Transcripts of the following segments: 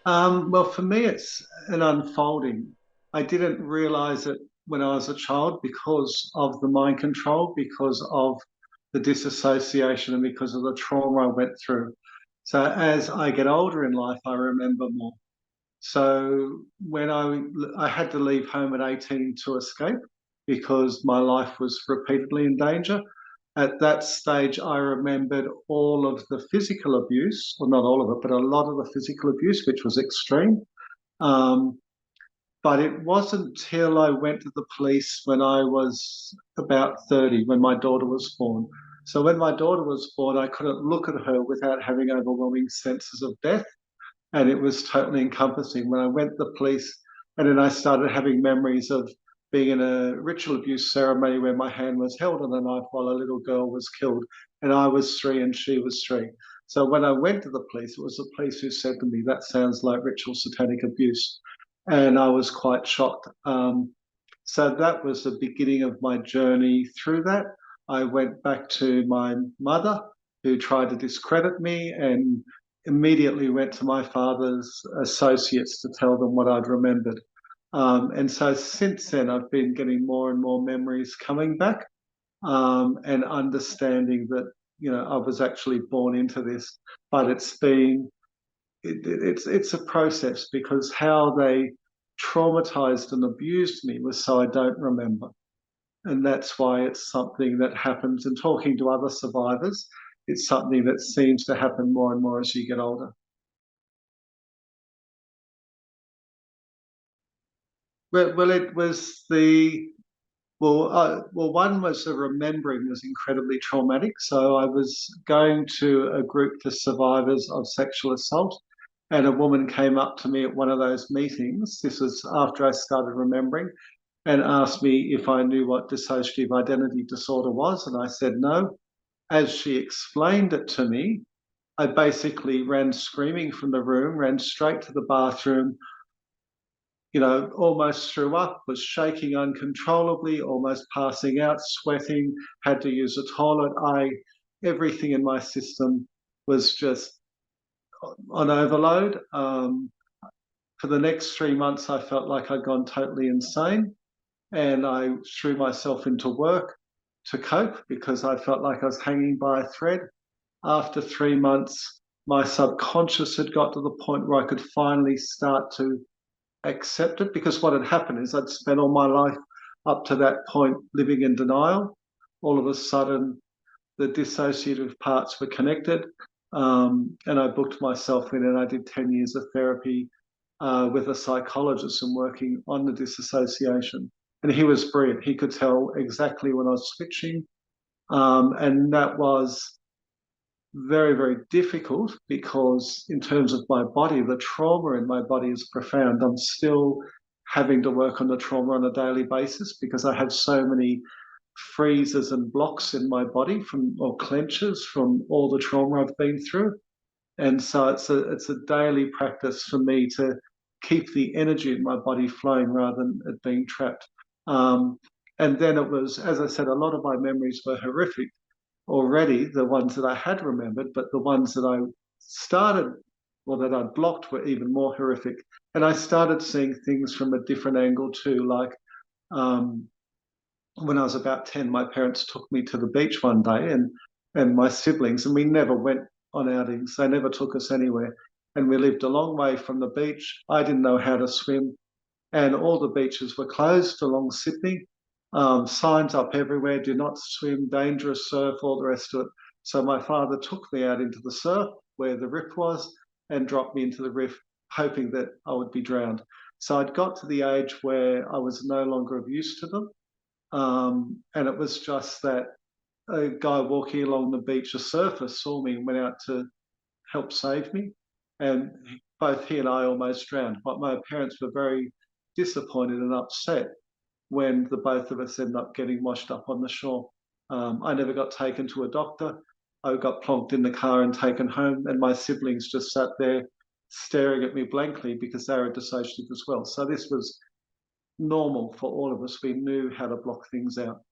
Well, for me, it's an unfolding. I didn't realize it when I was a child because of the mind control, because of the disassociation, and because of the trauma I went through. So as I get older in life, I remember more. So when I had to leave home at 18 to escape because my life was repeatedly in danger. At that stage, I remembered all of the physical abuse, well, not all of it, but a lot of the physical abuse, which was extreme. Um, but it wasn't till I went to the police when I was about 30, when my daughter was born. So when my daughter was born, I couldn't look at her without having overwhelming senses of death, and it was totally encompassing. When I went to the police, and then I started having memories of being in a ritual abuse ceremony where my hand was held on a knife while a little girl was killed, and I was 3 and she was 3. So when I went to the police, it was the police who said to me, "That sounds like ritual satanic abuse," and I was quite shocked. So that was the beginning of my journey through that. I went back to my mother, who tried to discredit me, and immediately went to my father's associates to tell them what I'd remembered. And so since then, I've been getting more and more memories coming back, and understanding that I was actually born into this, but it's a process because how they traumatized and abused me was so I don't remember. And that's why it's something that happens. And talking to other survivors, it's something that seems to happen more and more as you get older. Well, it was one was the remembering was incredibly traumatic. So I was going to a group for survivors of sexual assault, and a woman came up to me at one of those meetings. This was after I started remembering, and asked me if I knew what dissociative identity disorder was, and I said no. As she explained it to me, I basically ran screaming from the room, ran straight to the bathroom, almost threw up, was shaking uncontrollably, almost passing out, sweating, had to use a toilet. Everything in my system was just on overload. For the next 3 months, I felt like I'd gone totally insane, and I threw myself into work to cope because I felt like I was hanging by a thread. After 3 months, my subconscious had got to the point where I could finally start to accept it, because what had happened is I'd spent all my life up to that point living in denial. All of a sudden, the dissociative parts were connected, and I booked myself in, and I did 10 years of therapy with a psychologist and working on the disassociation. And he was brilliant. He could tell exactly when I was switching. And that was very, very difficult because, in terms of my body, the trauma in my body is profound. I'm still having to work on the trauma on a daily basis because I have so many freezes and blocks in my body or clenches from all the trauma I've been through. And so it's a daily practice for me to keep the energy in my body flowing rather than it being trapped. Um, and then it was, as I said, a lot of my memories were horrific already, the ones that I had remembered, but the ones that I started or that I blocked were even more horrific. And I started seeing things from a different angle too. Like um, when I was about 10, my parents took me to the beach one day, and my siblings, and we never went on outings. They never took us anywhere. And we lived a long way from the beach. I didn't know how to swim, and all the beaches were closed along Sydney. Signs up everywhere: do not swim, dangerous surf, all the rest of it. So my father took me out into the surf where the riff was and dropped me into the riff, hoping that I would be drowned. So I'd got to the age where I was no longer of use to them. And it was just that a guy walking along the beach, a surfer, saw me and went out to help save me. And both he and I almost drowned. But my parents were very disappointed and upset when the both of us ended up getting washed up on the shore. I never got taken to a doctor. I got plonked in the car and taken home, and my siblings just sat there staring at me blankly because they were dissociative as well. So this was normal for all of us. We knew how to block things out.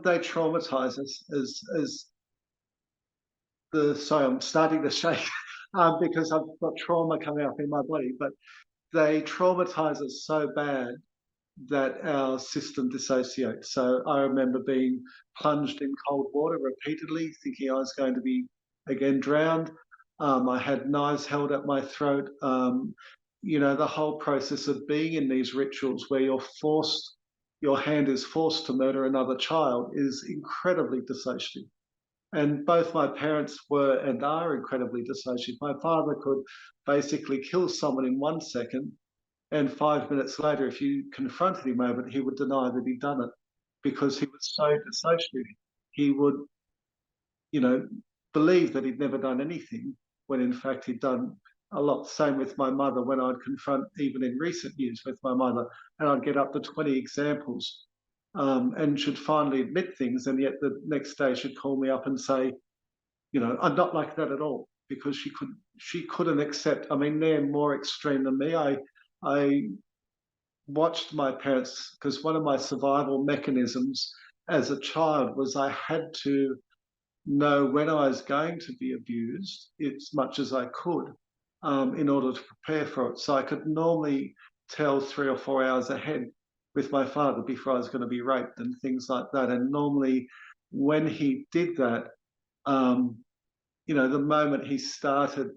They traumatize us as sorry, I'm starting to shake because I've got trauma coming up in my body, but they traumatize us so bad that our system dissociates. So I remember being plunged in cold water repeatedly, thinking I was going to be again drowned. I had knives held at my throat. You know, the whole process of being in these rituals where your hand is forced to murder another child is incredibly dissociative. And both my parents were and are incredibly dissociative. My father could basically kill someone in 1 second, and 5 minutes later, if you confronted him over it, he would deny that he'd done it because he was so dissociative. He would, you know, believe that he'd never done anything when in fact he'd done a lot. Same with my mother. When I'd confront, even in recent years with my mother, and I'd get up to 20 examples, and should finally admit things, and yet the next day she'd call me up and say, you know, I'm not like that at all, because she couldn't accept. I mean, they're more extreme than me. I watched my parents, because one of my survival mechanisms as a child was I had to know when I was going to be abused as much as I could, in order to prepare for it. So I could normally tell 3 or 4 hours ahead with my father before I was going to be raped and things like that. And normally when he did that, you know, the moment he started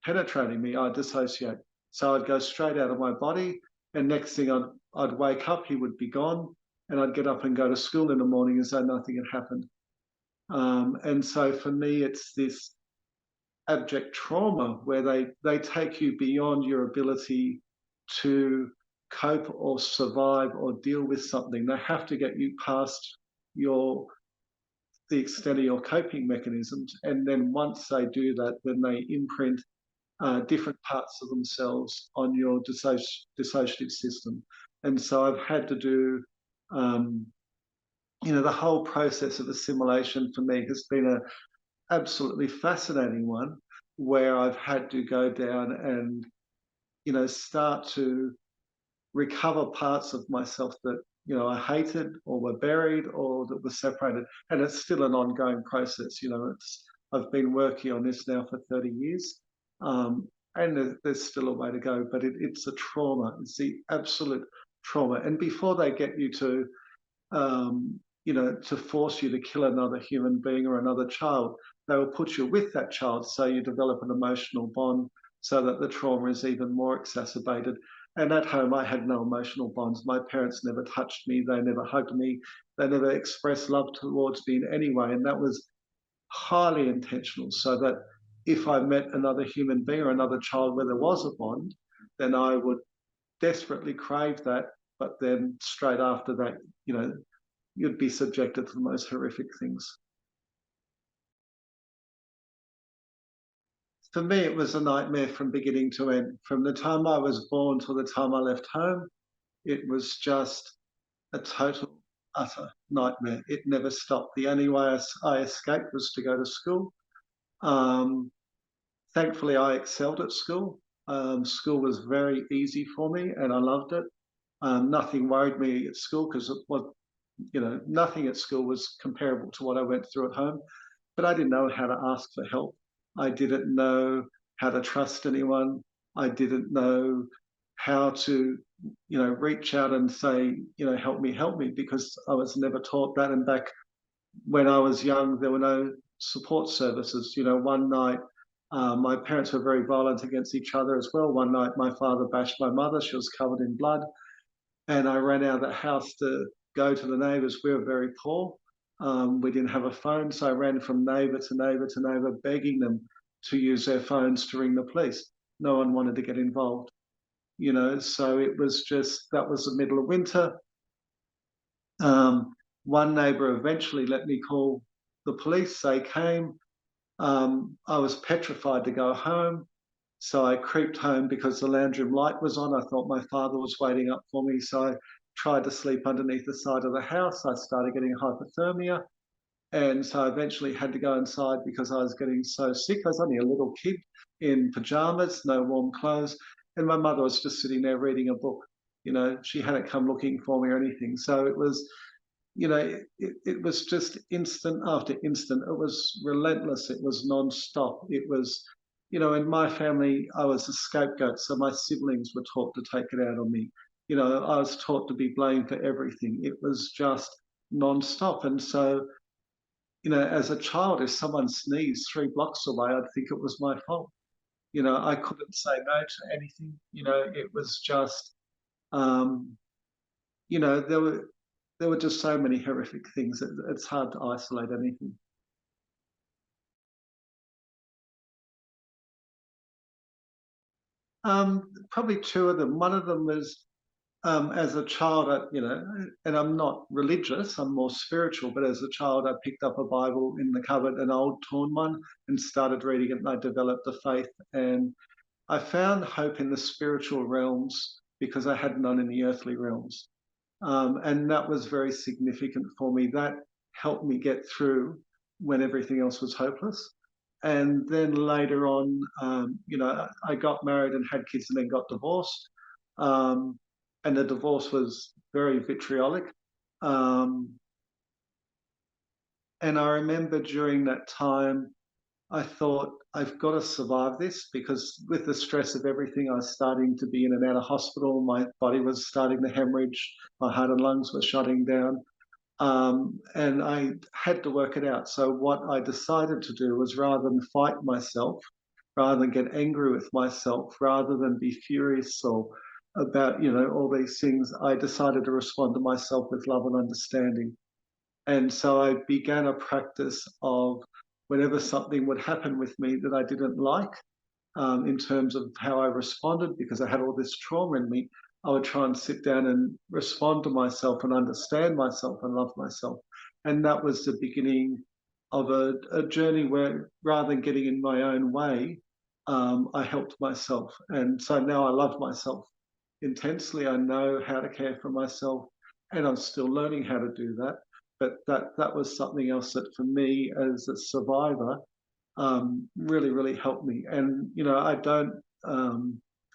penetrating me, I'd dissociate. So I'd go straight out of my body, and next thing I'd wake up, he would be gone, and I'd get up and go to school in the morning as though nothing had happened. And so for me, it's this abject trauma where they take you beyond your ability to cope or survive or deal with something. They have to get you past the extent of your coping mechanisms, and then once they do that, then they imprint different parts of themselves on your dissociative system. And so I've had to do, you know, the whole process of assimilation for me has been a absolutely fascinating one, where I've had to go down and, you know, start to recover parts of myself that, you know, I hated or were buried or that were separated. And it's still an ongoing process. You know, I've been working on this now for 30 years. And there's still a way to go, but it's a trauma. It's the absolute trauma. And before they get you to, you know, to force you to kill another human being or another child, they will put you with that child so you develop an emotional bond, so that the trauma is even more exacerbated. And at home, I had no emotional bonds. My parents never touched me. They never hugged me. They never expressed love towards me in any way. And that was highly intentional, so that if I met another human being or another child where there was a bond, then I would desperately crave that. But then straight after that, you know, you'd be subjected to the most horrific things. For me, it was a nightmare from beginning to end. From the time I was born till the time I left home, it was just a total, utter nightmare. It never stopped. The only way I escaped was to go to school. Um, Thankfully, I excelled at school. School was very easy for me, and I loved it. Nothing worried me at school because you know, nothing at school was comparable to what I went through at home. But I didn't know how to ask for help. I didn't know how to trust anyone. I didn't know how to, you know, reach out and say, you know, help me, because I was never taught that. And back when I was young, there were no support services. You know, one night, my parents were very violent against each other as well. One night, my father bashed my mother. She was covered in blood. And I ran out of the house to go to the neighbours. We were very poor. We didn't have a phone, so I ran from neighbour to neighbour to neighbour, begging them to use their phones to ring the police. No one wanted to get involved, you know. So it was just, that was the middle of winter. One neighbour eventually let me call the police. They came. I was petrified to go home. So I creeped home because the lounge room light was on. I thought my father was waiting up for me. So I tried to sleep underneath the side of the house. I started getting hypothermia. And so I eventually had to go inside because I was getting so sick. I was only a little kid in pajamas, no warm clothes. And my mother was just sitting there reading a book. You know, she hadn't come looking for me or anything. So it was it was just instant after instant. It was relentless. It was non-stop. It was, in my family, I was a scapegoat, so my siblings were taught to take it out on me. I was taught to be blamed for everything. It was just non-stop. And so, as a child, if someone sneezed 3 blocks away, I'd think it was my fault. I couldn't say no to anything. It was just, um, you know, there were there were just so many horrific things. It's hard to isolate anything. Probably two of them. One of them was as a child, and I'm not religious, I'm more spiritual, but as a child, I picked up a Bible in the cupboard, an old torn one, and started reading it, and I developed a faith. And I found hope in the spiritual realms because I had none in the earthly realms. And that was very significant for me. That helped me get through when everything else was hopeless. And then later on, I got married and had kids and then got divorced. Um, and the divorce was very vitriolic. Um, and I remember during that time, I thought, I've got to survive this because with the stress of everything, I was starting to be in and out of hospital. My body was starting to hemorrhage. My heart and lungs were shutting down. And I had to work it out. So what I decided to do was rather than fight myself, rather than get angry with myself, rather than be furious or about, all these things, I decided to respond to myself with love and understanding. And so I began a practice of whenever something would happen with me that I didn't like, in terms of how I responded, because I had all this trauma in me, I would try and sit down and respond to myself and understand myself and love myself. And that was the beginning of a journey where rather than getting in my own way, I helped myself. And so now I love myself intensely. I know how to care for myself, and I'm still learning how to do that. But that was something else that for me as a survivor really, really helped me. And I don't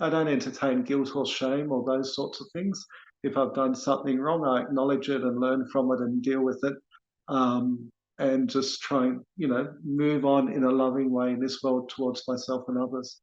entertain guilt or shame or those sorts of things. If I've done something wrong, I acknowledge it and learn from it and deal with it, and just try and move on in a loving way in this world towards myself and others.